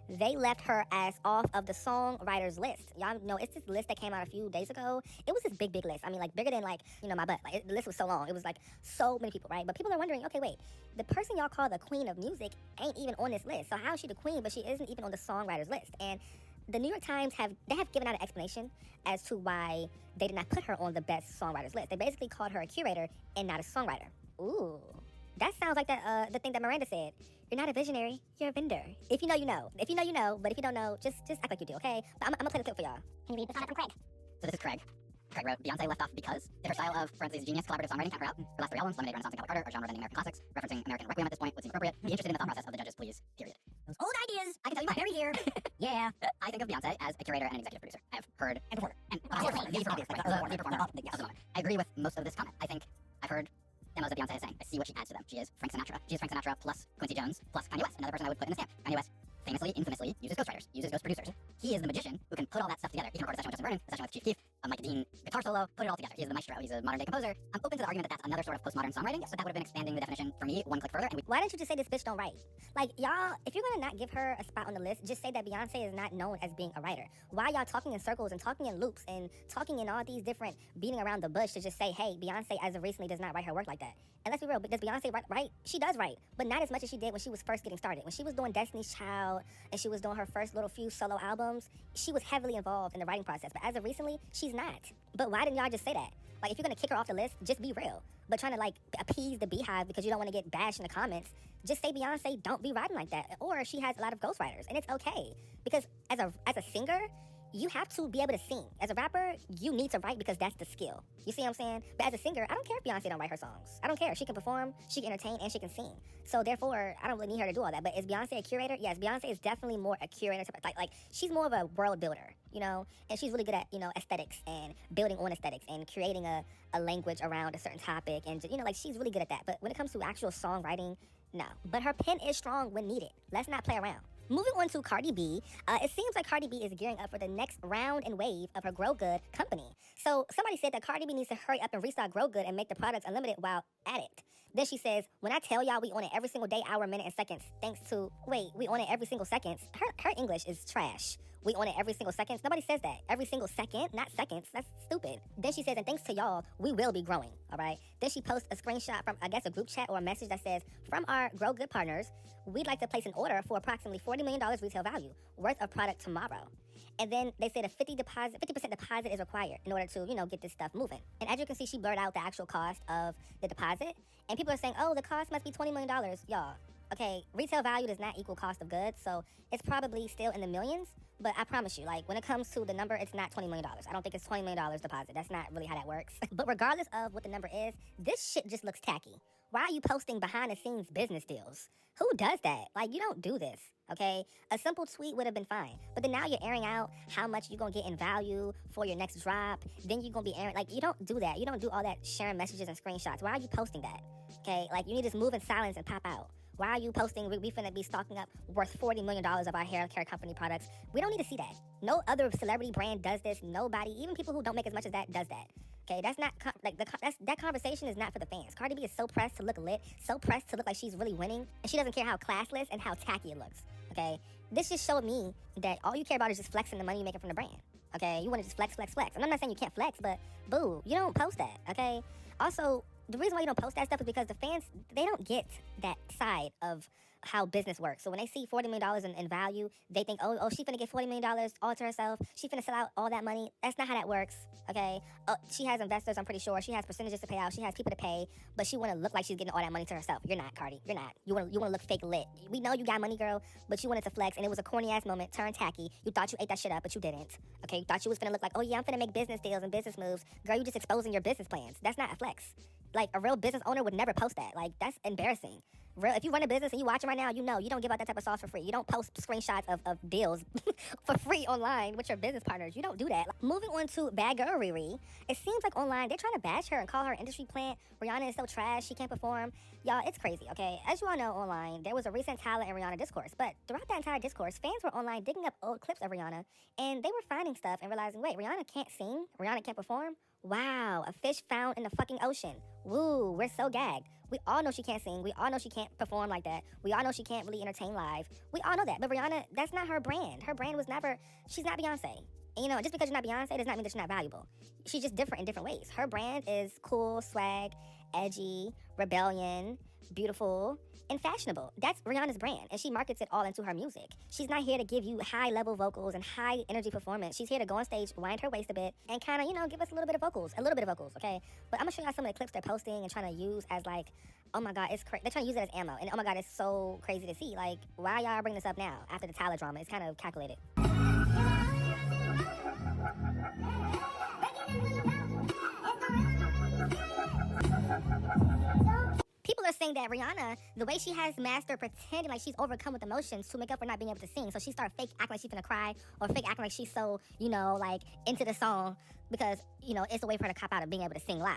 They left her ass off of the songwriters list. Y'all know it's this list that came out a few days ago. It was this big list. I mean, like bigger than my butt. Like the list was so long. It was like so many people, right? But people are wondering, okay, wait, the person y'all call the queen of music ain't even on this list. So how is she the queen, but she isn't even on the songwriters list? And the New York Times have given out an explanation as to why they did not put her on the best songwriters list. They basically called her a curator and not a songwriter. Ooh. That sounds like the thing that Miranda said. You're not a visionary, you're a vendor. If you know, you know. If you know, you know. But if you don't know, just act like you do, okay? But I'm gonna play the clip for y'all. Can you read the sonnet from Craig? So this is Craig. Craig wrote, Beyonce left off because if her style of parentheses genius collaborative songwriting count her out. Her last 3 albums, Lemonade, Renaissance, and Cowboy Carter, are genre-bending American classics. Referencing American Requiem at this point would seem appropriate. Be interested in the thought process of the judges, please. Period. Those old ideas, I can tell you mine. buried here. Yeah. I think of Beyonce as a curator and an executive producer. I have heard And performer. and The performer of the moment. I agree with most of this comment. I think I've heard demos that Beyonce is saying. I see what she adds to them. She is Frank Sinatra. She is Frank Sinatra plus Quincy Jones plus Kanye West. Another person I would put in this camp. Kanye West famously, infamously uses ghostwriters, uses ghost producers. He is the magician who can put all that stuff together. He can record a session with Justin Vernon, a session with Chief Keef, a Mike Dean guitar solo, put it all together. He is the maestro. He's a modern day composer. I'm open to the argument that that's another sort of postmodern songwriting, but that would have been expanding the definition for me one click further. And Why didn't you just say this bitch don't write? Like, y'all, if you're gonna not give her a spot on the list, just say that Beyonce is not known as being a writer. Why y'all talking in circles and talking in loops and talking in all these different beating around the bush to just say, hey, Beyonce as of recently does not write her work like that? And let's be real, does Beyonce write? She does write, but not as much as she did when she was first getting started. When she was doing Destiny's Child and she was doing her first little few solo albums, she was heavily involved in the writing process. But as of recently, she's not. But why didn't y'all just say that? Like, if you're gonna kick her off the list, just be real. But trying to like appease the beehive because you don't want to get bashed in the comments, just say Beyonce don't be writing like that. Or she has a lot of ghostwriters, and it's okay. Because as a singer, you have to be able to sing. As a rapper, you need to write because that's the skill. You see what I'm saying? But as a singer, I don't care if Beyonce don't write her songs. I don't care. She can perform, she can entertain, and she can sing. So therefore, I don't really need her to do all that. But is Beyonce a curator? Yes, Beyonce is definitely more a curator. Like she's more of a world builder, you know? And she's really good at, aesthetics and building on aesthetics and creating a language around a certain topic. And, like she's really good at that. But when it comes to actual songwriting, no. But her pen is strong when needed. Let's not play around. Moving on to Cardi B, it seems like Cardi B is gearing up for the next round and wave of her Grow Good company. So somebody said that Cardi B needs to hurry up and restart Grow Good and make the products unlimited while at it. Then she says, when I tell y'all we on it every single day, hour, minute, and seconds, we on it every single second. Her English is trash. We on it every single second. Nobody says that. Every single second, not seconds. That's stupid. Then she says, and thanks to y'all, we will be growing, all right? Then she posts a screenshot from, I guess, a group chat or a message that says, from our Grow Good partners, we'd like to place an order for approximately $40 million retail value worth of product tomorrow. And then they said a 50% deposit is required in order to, get this stuff moving. And as you can see, she blurred out the actual cost of the deposit. And people are saying, oh, the cost must be $20 million. Y'all, okay, retail value does not equal cost of goods, so it's probably still in the millions. But I promise you, like, when it comes to the number, it's not $20 million. I don't think it's $20 million deposit. That's not really how that works. But regardless of what the number is, this shit just looks tacky. Why are you posting behind-the-scenes business deals? Who does that? Like, you don't do this, okay? A simple tweet would have been fine. But then now you're airing out how much you're going to get in value for your next drop. Then you're going to be airing, like, you don't do that. You don't do all that sharing messages and screenshots. Why are you posting that? Okay, like, you need to just move in silence and pop out. Why are you posting, we finna be stocking up worth $40 million of our hair care company products? We don't need to see that. No other celebrity brand does this. Nobody, even people who don't make as much as that, does that. Okay, that's not, that conversation is not for the fans. Cardi B is so pressed to look lit, so pressed to look like she's really winning, and she doesn't care how classless and how tacky it looks, okay? This just showed me that all you care about is just flexing the money you're making from the brand, okay? You want to just flex. And I'm not saying you can't flex, but boo, you don't post that, okay? Also, the reason why you don't post that stuff is because the fans, they don't get that side of how business works. So when they see $40 million in value, they think, oh, she finna get $40 million all to herself. She finna sell out all that money. That's not how that works, okay? She has investors, I'm pretty sure. She has percentages to pay out. She has people to pay, but she wanna look like she's getting all that money to herself. You're not, Cardi. You're not. You wanna look fake lit. We know you got money, girl, but you wanted to flex, and it was a corny-ass moment, turned tacky. You thought you ate that shit up, but you didn't, okay? You thought you was finna look like, oh yeah, I'm finna make business deals and business moves. Girl, you just exposing your business plans. That's not a flex. Like, a real business owner would never post that. Like, that's embarrassing. If you run a business and you watching right now, you know you don't give out that type of sauce for free. You don't post screenshots of deals for free online with your business partners. You don't do that. Moving on to Bad Girl Riri. It seems like online, they're trying to bash her and call her industry plant. Rihanna is so trash, she can't perform. Y'all, it's crazy, okay? As you all know, online, there was a recent Tyler and Rihanna discourse. But throughout that entire discourse, fans were online digging up old clips of Rihanna, and they were finding stuff and realizing, wait, Rihanna can't sing? Rihanna can't perform? Wow, a fish found in the fucking ocean. Woo, we're so gagged. We all know she can't sing. We all know she can't perform like that. We all know she can't really entertain live. We all know that. But Rihanna, that's not her brand. Her brand was never, she's not Beyonce. And, you know, just because you're not Beyonce does not mean that you're not valuable. She's just different in different ways. Her brand is cool, swag, edgy, rebellion, beautiful, and fashionable. That's Rihanna's brand, and she markets it all into her music. She's not here to give you high-level vocals and high-energy performance. She's here to go on stage, wind her waist a bit, and kind of, you know, give us a little bit of vocals, okay? But I'm gonna show y'all some of the clips they're posting and trying to use as, like, oh my God, it's crazy. They're trying to use it as ammo, and oh my God, it's so crazy to see. Like, why y'all bring this up now after the Tyler drama? It's kind of calculated. People are saying that Rihanna, the way she has mastered pretending like she's overcome with emotions to make up for not being able to sing. So she started fake acting like she's gonna cry or fake acting like she's so, you know, like into the song because, you know, it's a way for her to cop out of being able to sing live.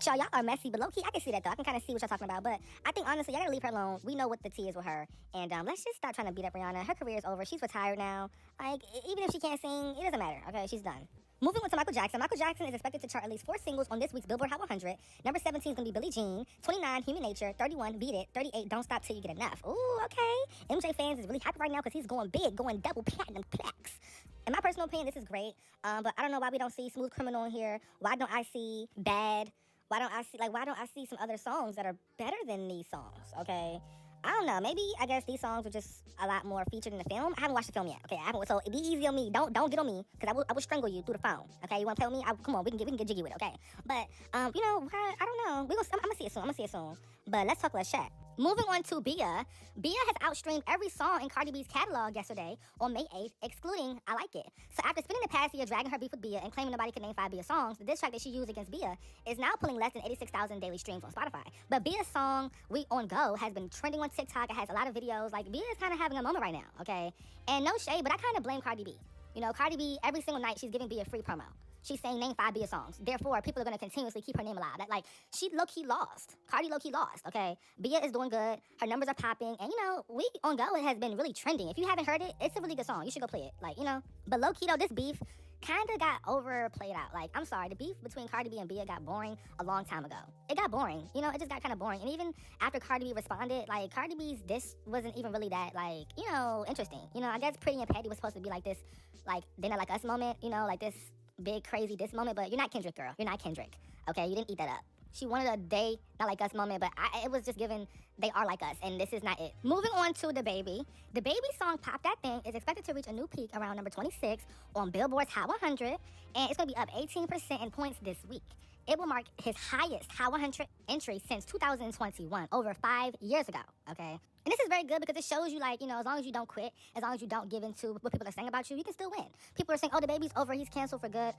Y'all are messy, but low-key, I can see that though. I can kind of see what y'all talking about. But I think honestly, y'all gotta leave her alone. We know what the tea is with her. And let's just stop trying to beat up Rihanna. Her career is over. She's retired now. Like, even if she can't sing, it doesn't matter. Okay, she's done. Moving on to Michael Jackson. Michael Jackson is expected to chart at least 4 singles on this week's Billboard Hot 100. Number 17 is going to be Billie Jean. 29, Human Nature. 31, Beat It. 38, Don't Stop Till You Get Enough. Ooh, okay. MJ fans is really happy right now because he's going big, going double platinum plaques. In my personal opinion, this is great. But I don't know why we don't see Smooth Criminal in here. Why don't I see Bad? Why don't I see some other songs that are better than these songs, okay? I don't know. Maybe I guess these songs were just a lot more featured in the film. I haven't watched the film yet. Okay, so be easy on me. Don't get on me because I will strangle you through the phone. Okay, you want to play with me? Come on, we can get jiggy with it. Okay, but you know, I don't know. I'm gonna see it soon. But let's chat. Moving on to Bia. Bia has outstreamed every song in Cardi B's catalog yesterday on May 8th, excluding I Like It. So after spending the past year dragging her beef with Bia and claiming nobody could name 5 Bia songs, the diss track that she used against Bia is now pulling less than 86,000 daily streams on Spotify. But Bia's song, We On Go, has been trending on TikTok. It has a lot of videos. Like, Bia is kind of having a moment right now, okay? And no shade, but I kind of blame Cardi B. You know, Cardi B, every single night, she's giving Bia free promo. She's saying name 5 Bia songs. Therefore, people are going to continuously keep her name alive. That, like, she low-key lost. Cardi low-key lost, okay? Bia is doing good. Her numbers are popping. And, you know, We On Go has been really trending. If you haven't heard it, it's a really good song. You should go play it. Like, you know. But low-key, though, this beef kind of got overplayed out. Like, I'm sorry. The beef between Cardi B and Bia got boring a long time ago. It got boring. You know, it just got kind of boring. And even after Cardi B responded, like, Cardi B's diss wasn't even really that, like, you know, interesting. You know, I guess Pretty and Petty was supposed to be like this, like, They Not Like Us moment. You know, like this big crazy diss moment, but you're not Kendrick, girl. You're not Kendrick. Okay, you didn't eat that up. She wanted a They Not Like Us moment, but it was just given They Are Like Us, and this is not it. Moving on to The Baby. The Baby song Pop That Thing is expected to reach a new peak around number 26 on Billboard's Hot 100, and it's going to be up 18% in points this week. It will mark his highest Hot 100 entry since 2021, over 5 years ago, okay? And this is very good because it shows you, like, you know, as long as you don't quit, as long as you don't give into what people are saying about you, you can still win. People are saying, oh, The Baby's over, he's canceled for good.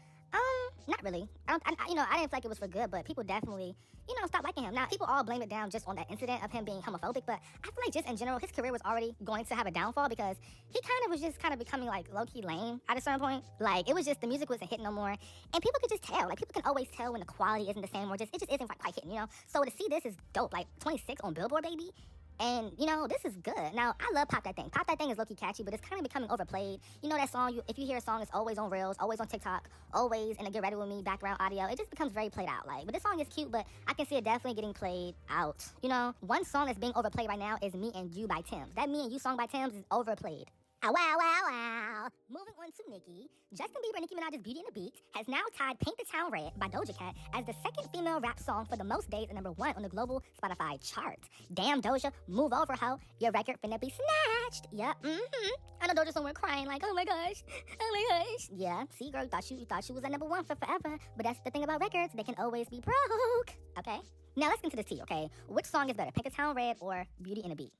Not really. I didn't feel like it was for good, but people definitely, you know, stopped liking him. Now, people all blame it down just on that incident of him being homophobic, but I feel like just in general, his career was already going to have a downfall because he was just becoming, like, low-key lame at a certain point. Like, it was just, the music wasn't hitting no more, and people could just tell. Like, people can always tell when the quality isn't the same or it just isn't quite hitting, you know? So to see this is dope. Like, 26 on Billboard, baby. And, you know, this is good. Now, I love Pop That Thing. Pop That Thing is low-key catchy, but it's kind of becoming overplayed. You know that song, if you hear a song, it's always on Reels, always on TikTok, always in the Get Ready With Me background audio. It just becomes very played out. Like, but this song is cute, but I can see it definitely getting played out. You know, one song that's being overplayed right now is Me and You by Tim's. That Me and You song by Tim's is overplayed. Wow, wow, wow. Moving on to Nicki. Justin Bieber and Nicki Minaj's Beauty and the Beast has now tied Paint the Town Red by Doja Cat as the second female rap song for the most days at number 1 on the global Spotify chart. Damn, Doja, move over, ho. Your record finna be snatched. Yep, I know Doja somewhere crying like, oh my gosh. Yeah, see, girl, you thought she was at number 1 for forever. But that's the thing about records. They can always be broke. Okay? Now let's get into the tea, okay? Which song is better, Paint the Town Red or Beauty and the Beast?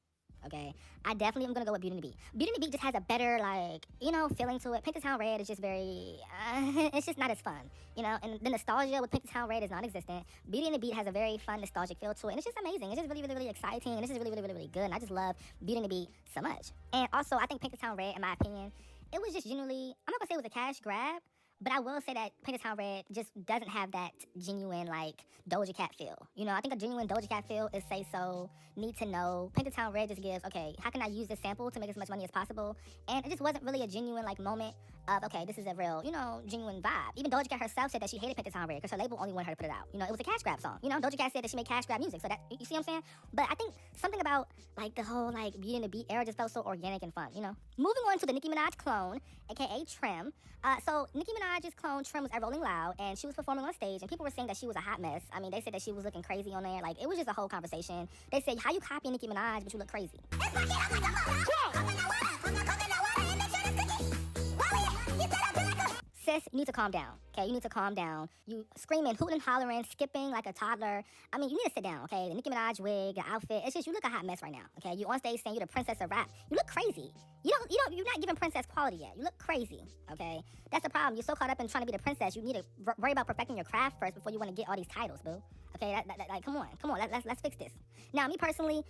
Okay, I definitely am gonna go with Beauty and the Beast. Beauty and the Beast just has a better, like, you know, feeling to it. Paint the Town Red is just very, it's just not as fun, you know. And the nostalgia with Paint the Town Red is non-existent. Beauty and the Beast has a very fun, nostalgic feel to it, and it's just amazing. It's just really, really, really exciting, and it's just really, really, really, really good. And I just love Beauty and the Beast so much. And also, I think Paint the Town Red, in my opinion, it was just genuinely, I'm not gonna say it was a cash grab, But I will say that Paint the Town Red just doesn't have that genuine, like, Doja Cat feel. You know, I think a genuine Doja Cat feel is Say So, Need to Know. Paint the Town Red just gives, okay, how can I use this sample to make as much money as possible? And it just wasn't really a genuine, like, moment of, okay, this is a real, you know, genuine vibe. Even Doja Cat herself said that she hated Paint the Town Red because her label only wanted her to put it out. You know, it was a cash grab song. You know, Doja Cat said that she made cash grab music. So that, you see what I'm saying? But I think something about, like, the whole, like, Beauty and the Beat era just felt so organic and fun, you know? Moving on to the Nicki Minaj clone, aka Trim. So Nicki Minaj's clone Trim was at Rolling Loud, and she was performing on stage, and people were saying that she was a hot mess. I mean, they said that she was looking crazy on there. Like, it was just a whole conversation. They said, how you copying Nicki Minaj, but you look crazy? Sis, you need to calm down, okay? You need to calm down. You screaming, hooting, hollering, skipping like a toddler. I mean, you need to sit down, okay? The Nicki Minaj wig, the outfit, it's just, you look a hot mess right now, okay? You on stage saying you the princess of rap. You look crazy. You're not giving princess quality yet. You look crazy, okay? That's the problem. You're so caught up in trying to be the princess, you need to worry about perfecting your craft first before you want to get all these titles, boo. Okay, like, come on, let's fix this. Now, me personally,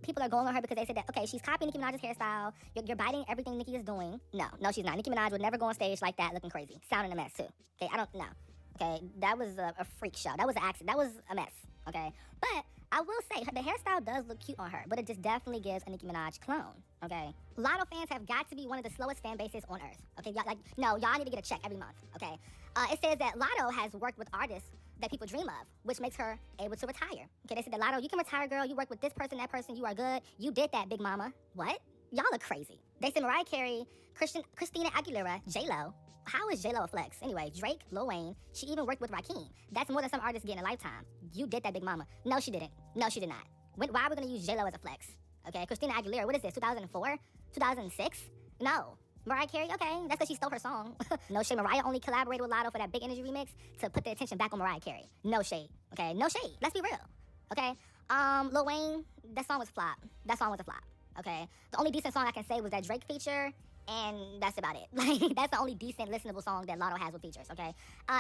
people are going on her because they said that, okay, she's copying Nicki Minaj's hairstyle. You're biting everything Nicki is doing. No, she's not. Nicki Minaj would never go on stage like that looking crazy, sounding a mess too. Okay, I don't know. Okay, that was a freak show. That was an accident. That was a mess. Okay, but I will say the hairstyle does look cute on her, but it just definitely gives a Nicki Minaj clone. Okay, Latto fans have got to be one of the slowest fan bases on earth. Okay, y'all need to get a check every month. Okay, it says that Latto has worked with artists that people dream of, which makes her able to retire. Okay, they said that Latto, you can retire, girl. You work with this person, that person. You are good. You did that, big mama. What? Y'all are crazy. They said Mariah Carey, Christina Aguilera, J-Lo. How is J-Lo a flex? Anyway, Drake, Lil Wayne, she even worked with Rakim. That's more than some artists get in a lifetime. You did that, big mama. No, she didn't. No, she did not. Why are we going to use J-Lo as a flex? Okay, Christina Aguilera, what is this, 2004? 2006? No. Mariah Carey, okay, that's because she stole her song. No shade, Mariah only collaborated with Latto for that Big Energy remix to put the attention back on Mariah Carey. No shade, okay? No shade. Let's be real, okay? Lil Wayne, that song was a flop. That song was a flop, okay? The only decent song I can say was that Drake feature, and that's about it. Like, that's the only decent listenable song that Latto has with features, okay?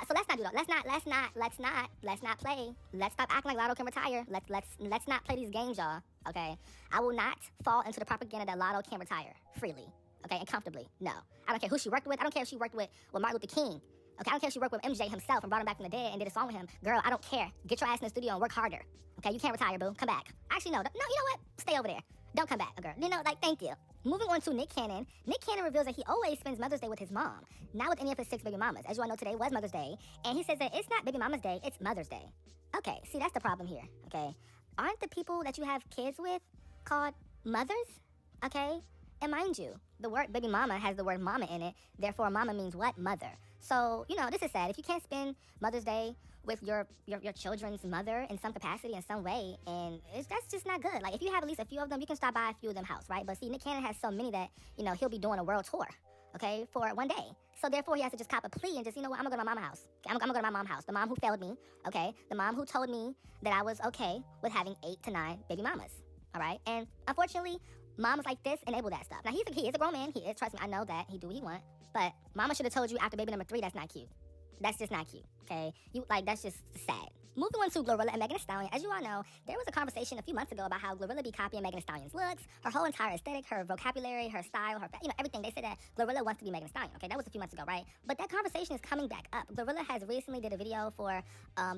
So let's not do that. Let's not play. Let's stop acting like Latto can retire. Let's not play these games, y'all, okay? I will not fall into the propaganda that Latto can retire freely. Okay, and comfortably. No. I don't care who she worked with. I don't care if she worked with Martin Luther King. Okay, I don't care if she worked with MJ himself and brought him back from the dead and did a song with him. Girl, I don't care. Get your ass in the studio and work harder. Okay, you can't retire, boo. Come back. Actually, no, you know what? Stay over there. Don't come back, girl. You know, like, thank you. Moving on to Nick Cannon. Nick Cannon reveals that he always spends Mother's Day with his mom, not with any of his 6 baby mamas. As you all know, today was Mother's Day, and he says that it's not baby mama's day, it's Mother's Day. Okay, see, that's the problem here, okay? Aren't the people that you have kids with called mothers? Okay? And mind you, the word baby mama has the word mama in it. Therefore, mama means what? Mother. So, you know, this is sad. If you can't spend Mother's Day with your children's mother in some capacity, in some way, and that's just not good. Like, if you have at least a few of them, you can stop by a few of them house, right? But see, Nick Cannon has so many that, you know, he'll be doing a world tour, okay, for one day. So therefore, he has to just cop a plea and just, you know what, I'm gonna go to my mama's house. Okay, I'm gonna go to my mom's house. The mom who failed me, okay? The mom who told me that I was okay with having 8 to 9 baby mamas, all right? And unfortunately, mamas like this enable that stuff. Now, he is a grown man. He is. Trust me, I know that. He do what he want. But mama should have told you after baby number 3, that's not cute. That's just not cute, okay? That's just sad. Moving on to Glorilla and Megan Thee Stallion. As you all know, there was a conversation a few months ago about how Glorilla be copying Megan Thee Stallion's looks, her whole entire aesthetic, her vocabulary, her style, everything. They said that Glorilla wants to be Megan Thee Stallion, okay? That was a few months ago, right? But that conversation is coming back up. Glorilla has recently did a video for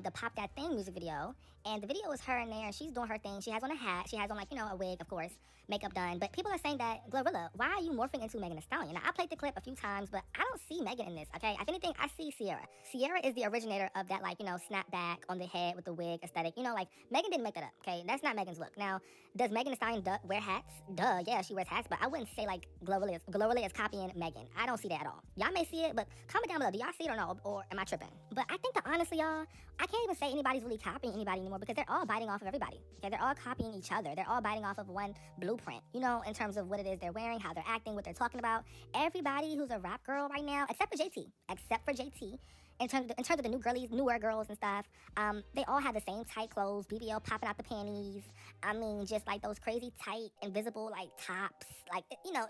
the Pop That Thing music video, and the video is her in there, and she's doing her thing. She has on a hat. She has on, a wig, of course, makeup done. But people are saying that, Glorilla, why are you morphing into Megan Thee Stallion? Now, I played the clip a few times, but I don't see Megan in this, okay? If anything, I see Sierra. Sierra is the originator of that, snap back on the head with the wig aesthetic. Megan didn't make that up, okay? That's not Megan's look. Now, does Megan Thee Stallion wear hats? Duh, yeah, she wears hats, but I wouldn't say, Glorilla is copying Megan. I don't see that at all. Y'all may see it, but comment down below. Do y'all see it or no? Or am I tripping? But I think that, honestly, y'all, I can't even say anybody's really copying anybody anymore because they're all biting off of everybody, okay? They're all copying each other. They're all biting off of one blueprint, in terms of what it is they're wearing, how they're acting, what they're talking about. Everybody who's a rap girl right now, except for JT, in terms of the newer girls and stuff, they all have the same tight clothes, BBL popping out the panties. I mean, just those crazy tight, invisible tops,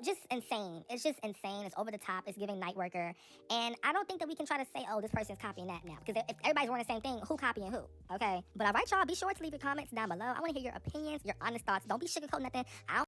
just insane. It's just insane. It's over the top. It's giving night worker. And I don't think that we can try to say, oh, this person's copying that now. Because if everybody's wearing the same thing, who copying who? Okay? But all right, y'all, be sure to leave your comments down below. I want to hear your opinions, your honest thoughts. Don't be sugarcoating nothing.